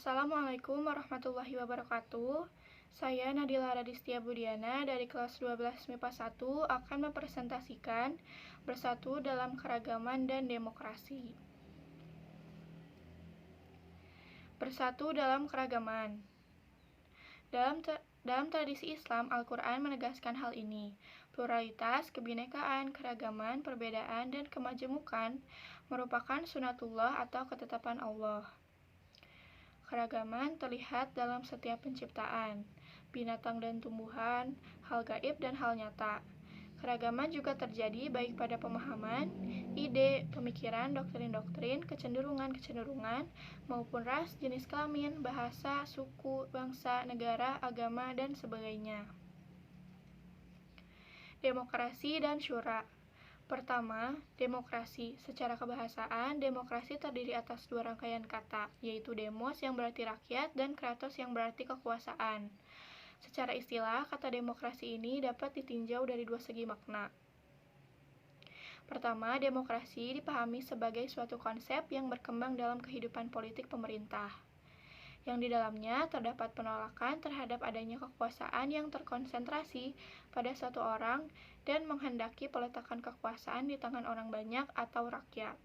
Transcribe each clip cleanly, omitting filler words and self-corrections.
Assalamualaikum warahmatullahi wabarakatuh. Saya Nadila Radistia Budiana dari kelas 12 MIPA 1 akan mempresentasikan Bersatu dalam Keragaman dan Demokrasi. Bersatu dalam keragaman. Dalam tradisi Islam, Al-Quran menegaskan hal ini. Pluralitas, kebinekaan, keragaman, perbedaan, dan kemajemukan merupakan sunatullah atau ketetapan Allah. Keragaman terlihat dalam setiap penciptaan, binatang dan tumbuhan, hal gaib dan hal nyata. Keragaman juga terjadi baik pada pemahaman, ide, pemikiran, doktrin-doktrin, kecenderungan-kecenderungan, maupun ras, jenis kelamin, bahasa, suku, bangsa, negara, agama, dan sebagainya. Demokrasi dan syura. Pertama, demokrasi. Secara kebahasaan, demokrasi terdiri atas dua rangkaian kata, yaitu demos yang berarti rakyat dan kratos yang berarti kekuasaan. Secara istilah, kata demokrasi ini dapat ditinjau dari dua segi makna. Pertama, demokrasi dipahami sebagai suatu konsep yang berkembang dalam kehidupan politik pemerintah, yang di dalamnya terdapat penolakan terhadap adanya kekuasaan yang terkonsentrasi pada satu orang dan menghendaki peletakan kekuasaan di tangan orang banyak atau rakyat,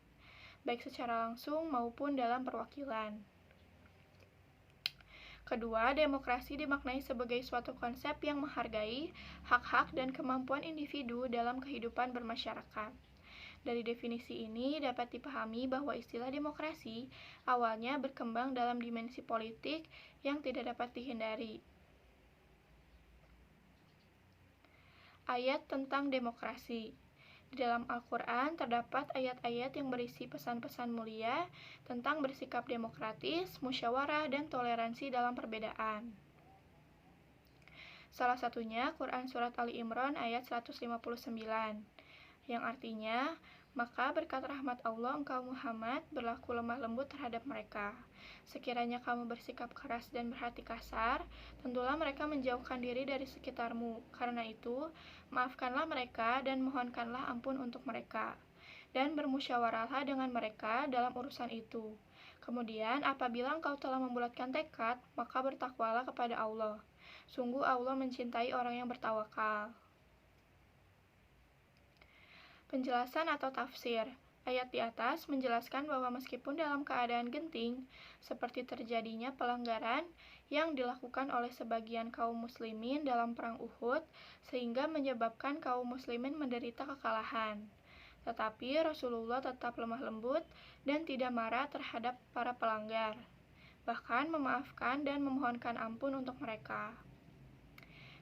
baik secara langsung maupun dalam perwakilan. Kedua, demokrasi dimaknai sebagai suatu konsep yang menghargai hak-hak dan kemampuan individu dalam kehidupan bermasyarakat. Dari definisi ini dapat dipahami bahwa istilah demokrasi awalnya berkembang dalam dimensi politik yang tidak dapat dihindari. Ayat tentang demokrasi. Di dalam Al-Quran terdapat ayat-ayat yang berisi pesan-pesan mulia tentang bersikap demokratis, musyawarah, dan toleransi dalam perbedaan. Salah satunya Quran Surat Ali Imran ayat 159, yang artinya, maka berkat rahmat Allah engkau Muhammad berlaku lemah lembut terhadap mereka. Sekiranya kamu bersikap keras dan berhati kasar, tentulah mereka menjauhkan diri dari sekitarmu. Karena itu, maafkanlah mereka dan mohonkanlah ampun untuk mereka. Dan bermusyawarahlah dengan mereka dalam urusan itu. Kemudian, apabila engkau telah membulatkan tekad, maka bertakwalah kepada Allah. Sungguh Allah mencintai orang yang bertawakal. Penjelasan atau tafsir. Ayat di atas menjelaskan bahwa meskipun dalam keadaan genting, seperti terjadinya pelanggaran yang dilakukan oleh sebagian kaum muslimin dalam perang Uhud, sehingga menyebabkan kaum muslimin menderita kekalahan. Tetapi Rasulullah tetap lemah lembut dan tidak marah terhadap para pelanggar, bahkan memaafkan dan memohonkan ampun untuk mereka.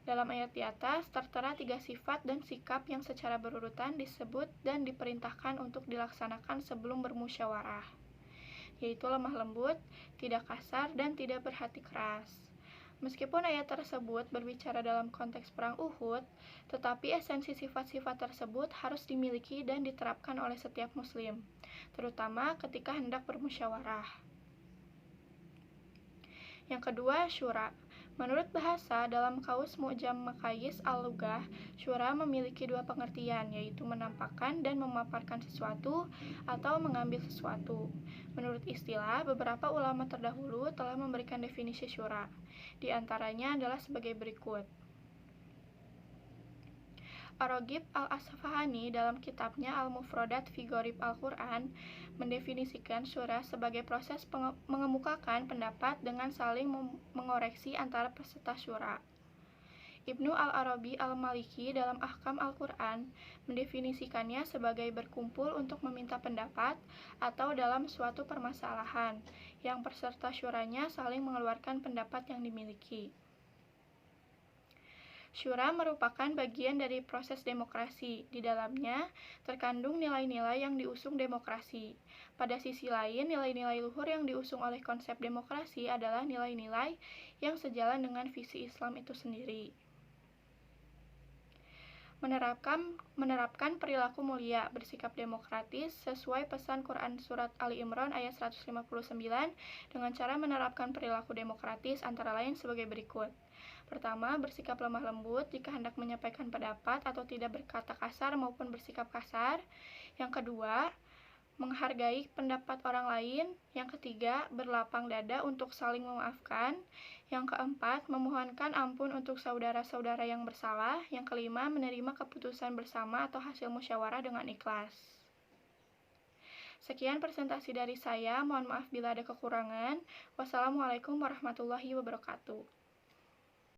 Dalam ayat di atas tertera 3 sifat dan sikap yang secara berurutan disebut dan diperintahkan untuk dilaksanakan sebelum bermusyawarah, yaitu lemah lembut, tidak kasar, dan tidak berhati keras. Meskipun ayat tersebut berbicara dalam konteks perang Uhud, tetapi esensi sifat-sifat tersebut harus dimiliki dan diterapkan oleh setiap muslim, terutama ketika hendak bermusyawarah. Yang kedua, syura. Menurut bahasa, dalam kaus Mu'jam Maqayis Al-Lughah, syura memiliki dua pengertian, yaitu menampakkan dan memaparkan sesuatu atau mengambil sesuatu. Menurut istilah, beberapa ulama terdahulu telah memberikan definisi syura. Di antaranya adalah sebagai berikut. Ar-Raghib Al-Asfahani dalam kitabnya Al-Mufradat fi Gharib Al-Quran mendefinisikan syura sebagai proses mengemukakan pendapat dengan saling mengoreksi antara peserta syura. Ibnu Al-Arabi Al-Maliki dalam Ahkam Al-Quran mendefinisikannya sebagai berkumpul untuk meminta pendapat atau dalam suatu permasalahan yang peserta syuranya saling mengeluarkan pendapat yang dimiliki. Syura merupakan bagian dari proses demokrasi. Di dalamnya terkandung nilai-nilai yang diusung demokrasi. Pada sisi lain, nilai-nilai luhur yang diusung oleh konsep demokrasi adalah nilai-nilai yang sejalan dengan visi Islam itu sendiri. Menerapkan perilaku mulia, bersikap demokratis sesuai pesan Quran Surat Ali Imran ayat 159 dengan cara menerapkan perilaku demokratis antara lain sebagai berikut. Pertama, bersikap lemah lembut jika hendak menyampaikan pendapat atau tidak berkata kasar maupun bersikap kasar. Yang kedua, menghargai pendapat orang lain. Yang ketiga, berlapang dada untuk saling memaafkan. Yang keempat, memohonkan ampun untuk saudara-saudara yang bersalah. Yang kelima, menerima keputusan bersama atau hasil musyawarah dengan ikhlas. Sekian presentasi dari saya, mohon maaf bila ada kekurangan. Wassalamualaikum warahmatullahi wabarakatuh.